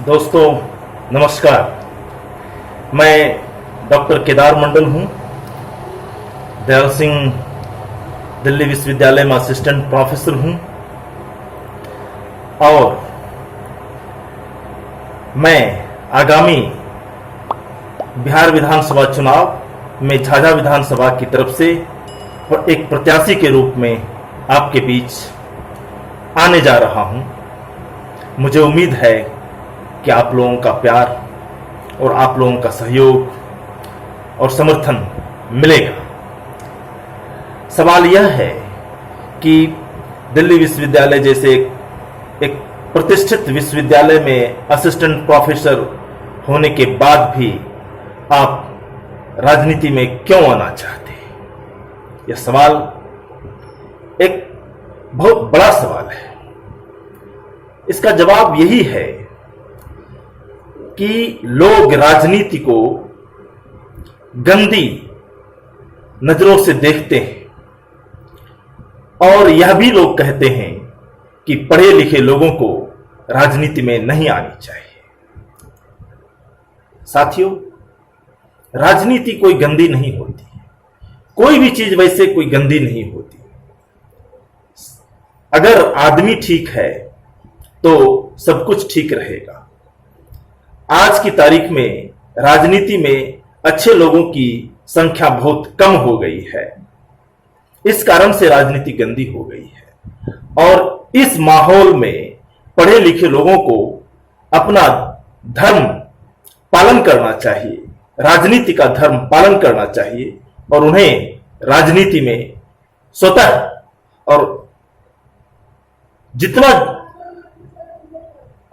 दोस्तों नमस्कार। मैं डॉक्टर केदार मंडल हूं। दयाल सिंह दिल्ली विश्वविद्यालय में असिस्टेंट प्रोफेसर हूं और मैं आगामी बिहार विधानसभा चुनाव में झाझा विधानसभा की तरफ से और एक प्रत्याशी के रूप में आपके बीच आने जा रहा हूं। मुझे उम्मीद है कि आप लोगों का प्यार और आप लोगों का सहयोग और समर्थन मिलेगा। सवाल यह है कि दिल्ली विश्वविद्यालय जैसे एक प्रतिष्ठित विश्वविद्यालय में असिस्टेंट प्रोफेसर होने के बाद भी आप राजनीति में क्यों आना चाहते हैं? यह सवाल एक बहुत बड़ा सवाल है। इसका जवाब यही है कि लोग राजनीति को गंदी नजरों से देखते हैं और यह भी लोग कहते हैं कि पढ़े लिखे लोगों को राजनीति में नहीं आनी चाहिए। साथियों, राजनीति कोई गंदी नहीं होती। कोई भी चीज वैसे कोई गंदी नहीं होती। अगर आदमी ठीक है तो सब कुछ ठीक रहेगा। आज की तारीख में राजनीति में अच्छे लोगों की संख्या बहुत कम हो गई है। इस कारण से राजनीति गंदी हो गई है और इस माहौल में पढ़े लिखे लोगों को अपना धर्म पालन करना चाहिए, राजनीति का धर्म पालन करना चाहिए और उन्हें राजनीति में स्वतः और जितना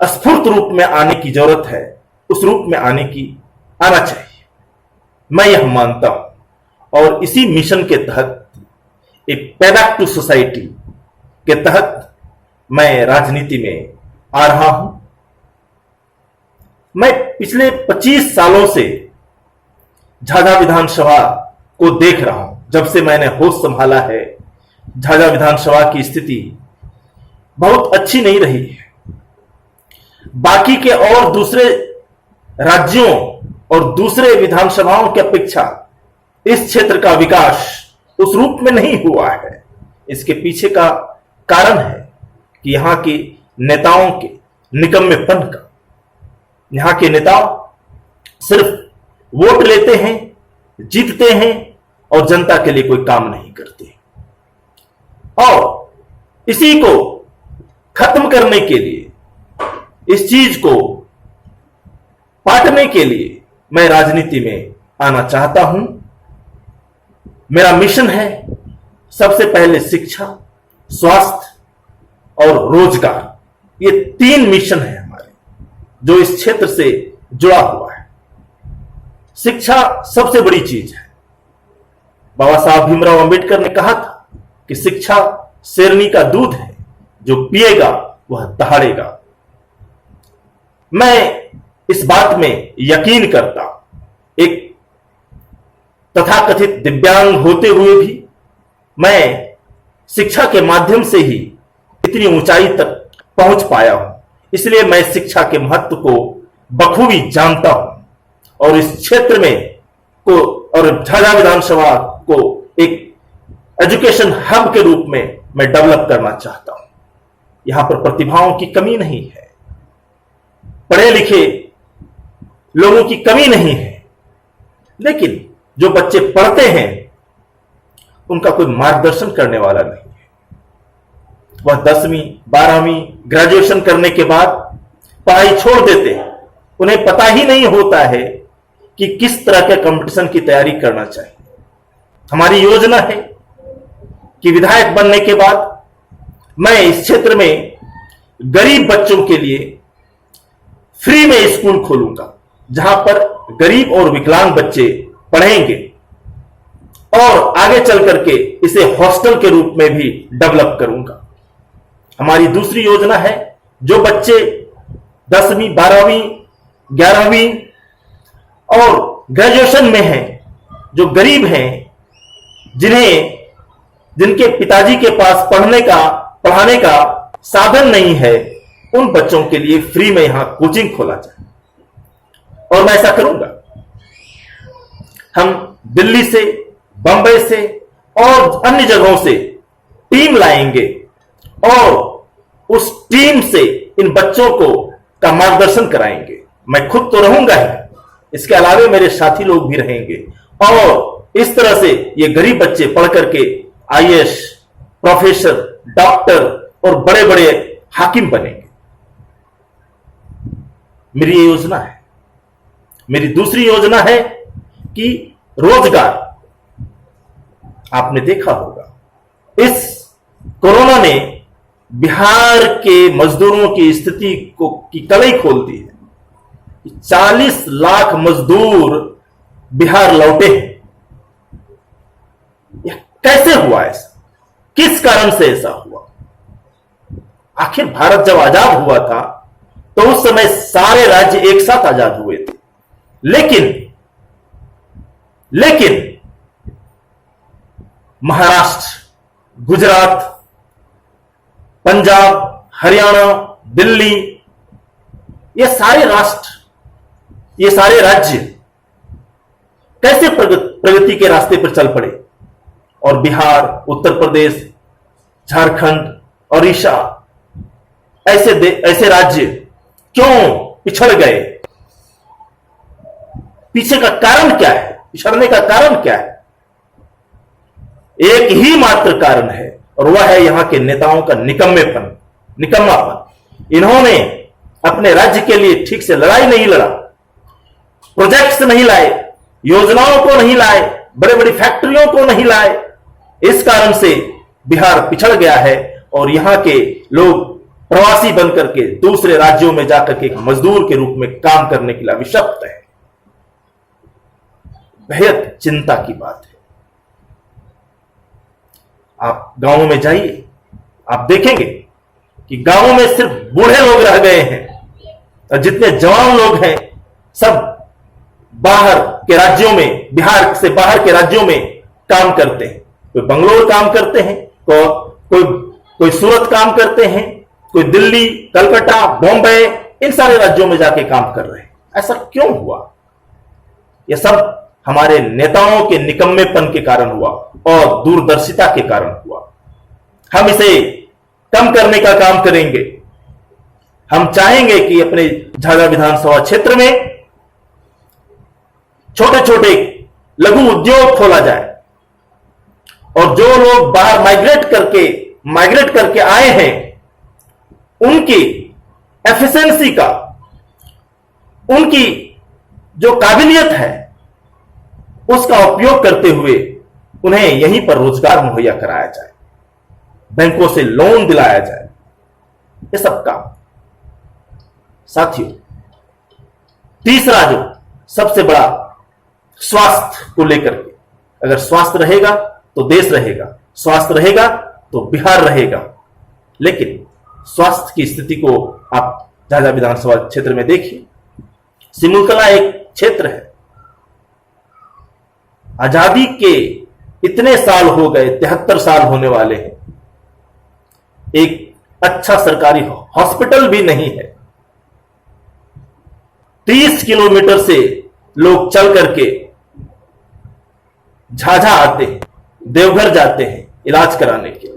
स्फूर्त रूप में आने की जरूरत है उस रूप में आना चाहिए। मैं यह मानता हूं और इसी मिशन के तहत एक पे बैक टू सोसाइटी के तहत मैं राजनीति में आ रहा हूं। मैं पिछले 25 सालों से झाझा विधानसभा को देख रहा हूं। जब से मैंने होश संभाला है, झाझा विधानसभा की स्थिति बहुत अच्छी नहीं रही है। बाकी के और दूसरे राज्यों और दूसरे विधानसभाओं की अपेक्षा इस क्षेत्र का विकास उस रूप में नहीं हुआ है। इसके पीछे का कारण है कि यहां के नेताओं के निकम्मेपन का। यहां के नेता सिर्फ वोट लेते हैं, जीतते हैं और जनता के लिए कोई काम नहीं करते। और इसी को खत्म करने के लिए, इस चीज को पाटने के लिए मैं राजनीति में आना चाहता हूं। मेरा मिशन है सबसे पहले शिक्षा, स्वास्थ्य और रोजगार। ये 3 मिशन है हमारे जो इस क्षेत्र से जुड़ा हुआ है। शिक्षा सबसे बड़ी चीज है। बाबा साहब भीमराव अंबेडकर ने कहा था कि शिक्षा शेरनी का दूध है, जो पिएगा वह दहाड़ेगा। मैं इस बात में यकीन करता हूं। एक तथाकथित दिव्यांग होते हुए भी मैं शिक्षा के माध्यम से ही इतनी ऊंचाई तक पहुंच पाया हूं। इसलिए मैं शिक्षा के महत्व को बखूबी जानता हूं और इस क्षेत्र में को और झाझा विधानसभा को एक एजुकेशन हब के रूप में मैं डेवलप करना चाहता हूं। यहां पर प्रतिभाओं की कमी नहीं है, पढ़े लिखे लोगों की कमी नहीं है, लेकिन जो बच्चे पढ़ते हैं उनका कोई मार्गदर्शन करने वाला नहीं है। वह 10वीं 12वीं ग्रेजुएशन करने के बाद पढ़ाई छोड़ देते हैं। उन्हें पता ही नहीं होता है कि किस तरह के कंपटीशन की तैयारी करना चाहिए। हमारी योजना है कि विधायक बनने के बाद मैं इस क्षेत्र में गरीब बच्चों के लिए फ्री में स्कूल खोलूंगा, जहां पर गरीब और विकलांग बच्चे पढ़ेंगे और आगे चल करके इसे हॉस्टल के रूप में भी डेवलप करूंगा। हमारी दूसरी योजना है जो बच्चे 10वीं 12वीं 11वीं और ग्रेजुएशन में हैं, जो गरीब हैं, जिनके पिताजी के पास पढ़ाने का साधन नहीं है, उन बच्चों के लिए फ्री में यहां कोचिंग खोला जाए, और मैं ऐसा करूंगा। हम दिल्ली से, बंबई से और अन्य जगहों से टीम लाएंगे और उस टीम से इन बच्चों को का मार्गदर्शन कराएंगे। मैं खुद तो रहूंगा ही, इसके अलावा मेरे साथी लोग भी रहेंगे, और इस तरह से ये गरीब बच्चे पढ़ करके आईएएस, प्रोफेसर, डॉक्टर और बड़े बड़े हाकिम बनेंगे। मेरी ये योजना है। मेरी दूसरी योजना है कि रोजगार। आपने देखा होगा, इस कोरोना ने बिहार के मजदूरों की स्थिति की कलई खोल दी है। 40 लाख मजदूर बिहार लौटे हैं। यह कैसे हुआ ऐसा? किस कारण से ऐसा हुआ? आखिर भारत जब आजाद हुआ था तो उस समय सारे राज्य एक साथ आजाद हुए थे, लेकिन महाराष्ट्र, गुजरात, पंजाब, हरियाणा, दिल्ली, ये सारे राष्ट्र, ये सारे राज्य कैसे प्रगति के रास्ते पर चल पड़े, और बिहार, उत्तर प्रदेश, झारखंड, ओडिशा ऐसे राज्य क्यों पिछड़ गए? पीछे का कारण क्या है? पिछड़ने का कारण क्या है? एक ही मात्र कारण है, और वह है यहां के नेताओं का निकम्मापन। इन्होंने अपने राज्य के लिए ठीक से लड़ाई नहीं लड़ा, प्रोजेक्ट्स नहीं लाए, योजनाओं को नहीं लाए, बड़े बड़ी फैक्ट्रियों को नहीं लाए। इस कारण से बिहार पिछड़ गया है, और यहां के लोग प्रवासी बनकर के दूसरे राज्यों में जाकर के एक मजदूर के रूप में काम करने के लिए अभिशप्त है। बेहद चिंता की बात है। आप गांवों में जाइए, आप देखेंगे कि गांवों में सिर्फ बूढ़े लोग रह गए हैं, और जितने जवान लोग हैं सब बाहर के राज्यों में, बिहार से बाहर के राज्यों में काम करते हैं। कोई बंगलोर काम करते हैं, कोई सूरत काम करते हैं, कोई दिल्ली, कलकत्ता, बॉम्बे, इन सारे राज्यों में जाके काम कर रहे हैं। ऐसा क्यों हुआ? यह सब हमारे नेताओं के निकम्मेपन के कारण हुआ और दूरदर्शिता के कारण हुआ। हम इसे कम करने का काम करेंगे। हम चाहेंगे कि अपने झाझा विधानसभा क्षेत्र में छोटे छोटे लघु उद्योग खोला जाए, और जो लोग बाहर माइग्रेट करके आए हैं, उनकी एफिशिएंसी का, उनकी जो काबिलियत है, उसका उपयोग करते हुए उन्हें यहीं पर रोजगार मुहैया कराया जाए, बैंकों से लोन दिलाया जाए। ये सब काम। साथियों, तीसरा जो सबसे बड़ा, स्वास्थ्य को लेकर के, अगर स्वास्थ्य रहेगा तो देश रहेगा, स्वास्थ्य रहेगा तो बिहार रहेगा। लेकिन स्वास्थ्य की स्थिति को आप झाझा विधानसभा क्षेत्र में देखिए। सिमुलतला एक क्षेत्र है, आजादी के इतने साल हो गए, 73 साल होने वाले हैं, एक अच्छा सरकारी हॉस्पिटल भी नहीं है। 30 किलोमीटर से लोग चल करके झाझा आते हैं, देवघर जाते हैं इलाज कराने के लिए।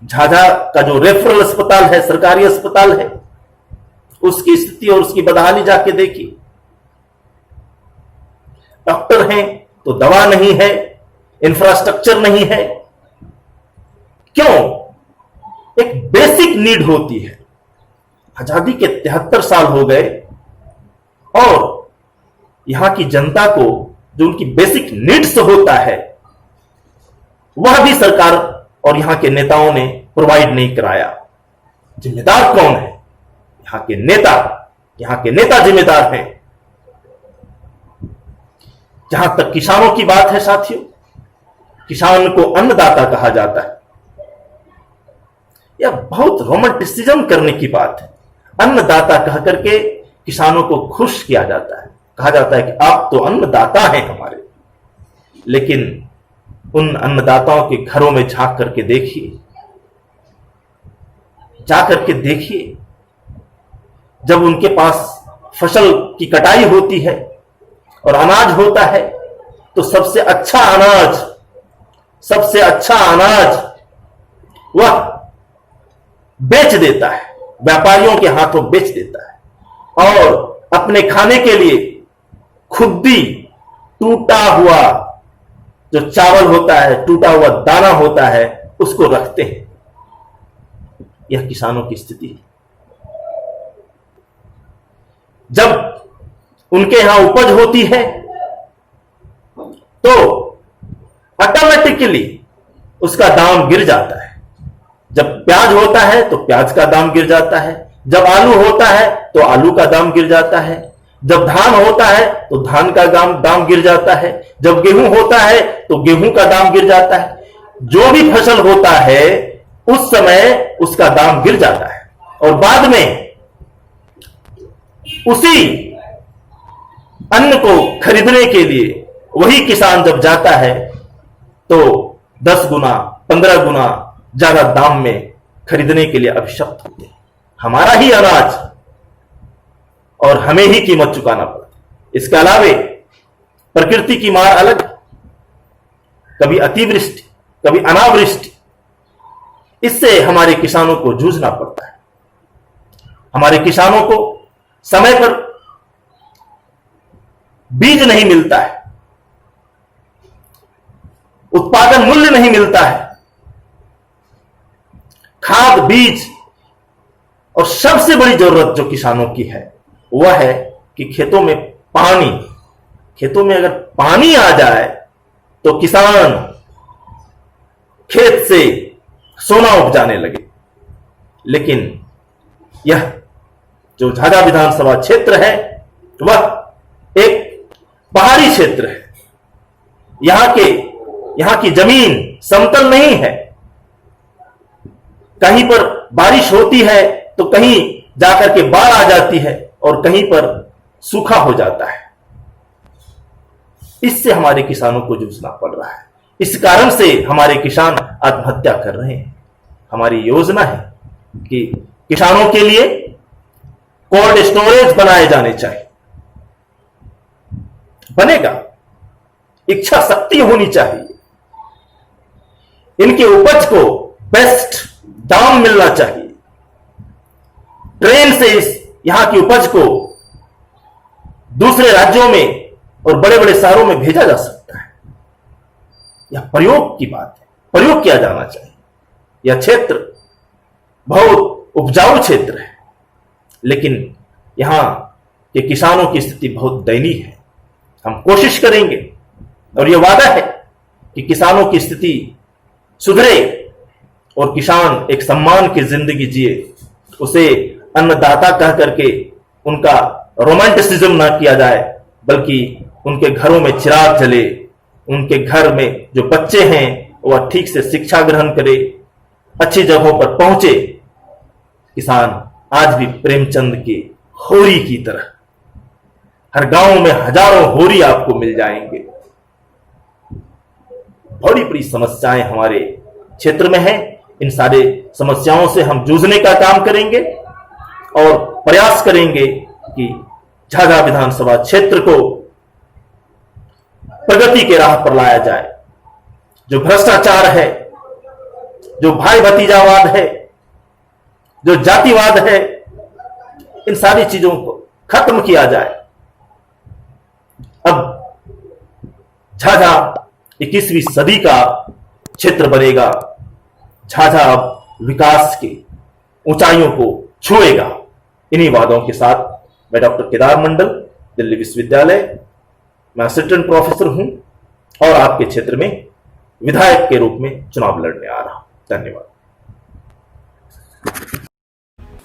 झाझा का जो रेफरल अस्पताल है, सरकारी अस्पताल है, उसकी स्थिति और उसकी बदहाली जाके देखिए। डॉक्टर हैं तो दवा नहीं है, इंफ्रास्ट्रक्चर नहीं है। क्यों? एक बेसिक नीड होती है। आजादी के 73 साल हो गए और यहां की जनता को जो उनकी बेसिक नीड्स होता है, वह भी सरकार और यहां के नेताओं ने प्रोवाइड नहीं कराया। जिम्मेदार कौन है? यहां के नेता। यहां के नेता जिम्मेदार हैं। जहां तक किसानों की बात है साथियों, किसान को अन्नदाता कहा जाता है। यह बहुत रोमांटिसिज्म करने की बात है। अन्नदाता कह करके किसानों को खुश किया जाता है, कहा जाता है कि आप तो अन्नदाता हैं हमारे। लेकिन उन अन्नदाताओं के घरों में झांक करके देखिए, जा करके देखिए जब उनके पास फसल की कटाई होती है और अनाज होता है, तो सबसे अच्छा अनाज वह बेच देता है, व्यापारियों के हाथों बेच देता है और अपने खाने के लिए खुद्दी टूटा हुआ जो चावल होता है, टूटा हुआ दाना होता है, उसको रखते हैं। यह किसानों की स्थिति है। जब उनके यहां उपज होती है तो ऑटोमेटिकली उसका दाम गिर जाता है। जब प्याज होता है तो प्याज का दाम गिर जाता है, जब आलू होता है तो आलू का दाम गिर जाता है, जब धान होता है तो धान का दाम गिर जाता है, जब गेहूं होता है तो गेहूं का दाम गिर जाता है। जो भी फसल होता है उस समय उसका दाम गिर जाता है और बाद में उसी अन्न को खरीदने के लिए वही किसान जब जाता है तो 10 गुना 15 गुना ज्यादा दाम में खरीदने के लिए अभिशप्त होते हैं। हमारा ही अनाज और हमें ही कीमत चुकाना पड़ता है। इसके अलावे प्रकृति की मार अलग, कभी अतिवृष्टि, कभी अनावृष्टि, इससे हमारे किसानों को जूझना पड़ता है। हमारे किसानों को समय पर बीज नहीं मिलता है, उत्पादन मूल्य नहीं मिलता है, खाद बीज, और सबसे बड़ी जरूरत जो किसानों की है वह है कि खेतों में पानी। खेतों में अगर पानी आ जाए तो किसान खेत से सोना उपजाने लगे। लेकिन यह जो झाझा विधानसभा क्षेत्र है वह एक पहाड़ी क्षेत्र है। यहां की जमीन समतल नहीं है। कहीं पर बारिश होती है तो कहीं जाकर के बाढ़ आ जाती है और कहीं पर सूखा हो जाता है। इससे हमारे किसानों को जूझना पड़ रहा है। इस कारण से हमारे किसान आत्महत्या कर रहे हैं। हमारी योजना है कि किसानों के लिए कोल्ड स्टोरेज बनाए जाने चाहिए। बनेगा, इच्छा शक्ति होनी चाहिए। इनके उपज को बेस्ट दाम मिलना चाहिए। ट्रेन से यहां की उपज को दूसरे राज्यों में और बड़े बड़े शहरों में भेजा जा सकता है। यह प्रयोग की बात है, प्रयोग किया जाना चाहिए। यह क्षेत्र बहुत उपजाऊ क्षेत्र है, लेकिन यहां के किसानों की स्थिति बहुत दयनीय है। हम कोशिश करेंगे और यह वादा है कि किसानों की स्थिति सुधरे और किसान एक सम्मान की जिंदगी जिए। उसे अन्नदाता कह करके उनका रोमांटिसिज्म ना किया जाए, बल्कि उनके घरों में चिराग जले, उनके घर में जो बच्चे हैं वह ठीक से शिक्षा ग्रहण करे, अच्छी जगहों पर पहुंचे। किसान आज भी प्रेमचंद की होरी की तरह, हर गांव में हजारों होरी आपको मिल जाएंगे। बड़ी बड़ी समस्याएं हमारे क्षेत्र में हैं। इन सारे समस्याओं से हम जूझने का काम करेंगे और प्रयास करेंगे कि झाझा विधानसभा क्षेत्र को प्रगति के राह पर लाया जाए। जो भ्रष्टाचार है, जो भाई भतीजावाद है, जो जातिवाद है, इन सारी चीजों को खत्म किया जाए। अब झाझा 21वीं सदी का क्षेत्र बनेगा। झाझा अब विकास की ऊंचाइयों को छुएगा। इन्हीं वादों के साथ मैं डॉक्टर केदार मंडल, दिल्ली विश्वविद्यालय, मैं असिस्टेंट प्रोफेसर हूं और आपके क्षेत्र में विधायक के रूप में चुनाव लड़ने आ रहा हूं। धन्यवाद।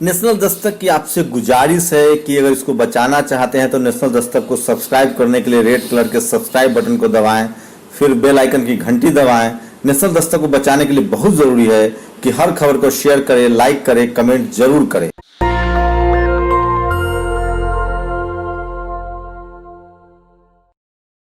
नेशनल दस्तक की आपसे गुजारिश है कि अगर इसको बचाना चाहते हैं तो नेशनल दस्तक को सब्सक्राइब करने के लिए रेड कलर के सब्सक्राइब बटन को दबाएं, फिर बेल आइकन की घंटी दबाएं। नेशनल दस्तक को बचाने के लिए बहुत जरूरी है कि हर खबर को शेयर करें, लाइक करें, कमेंट जरूर करें।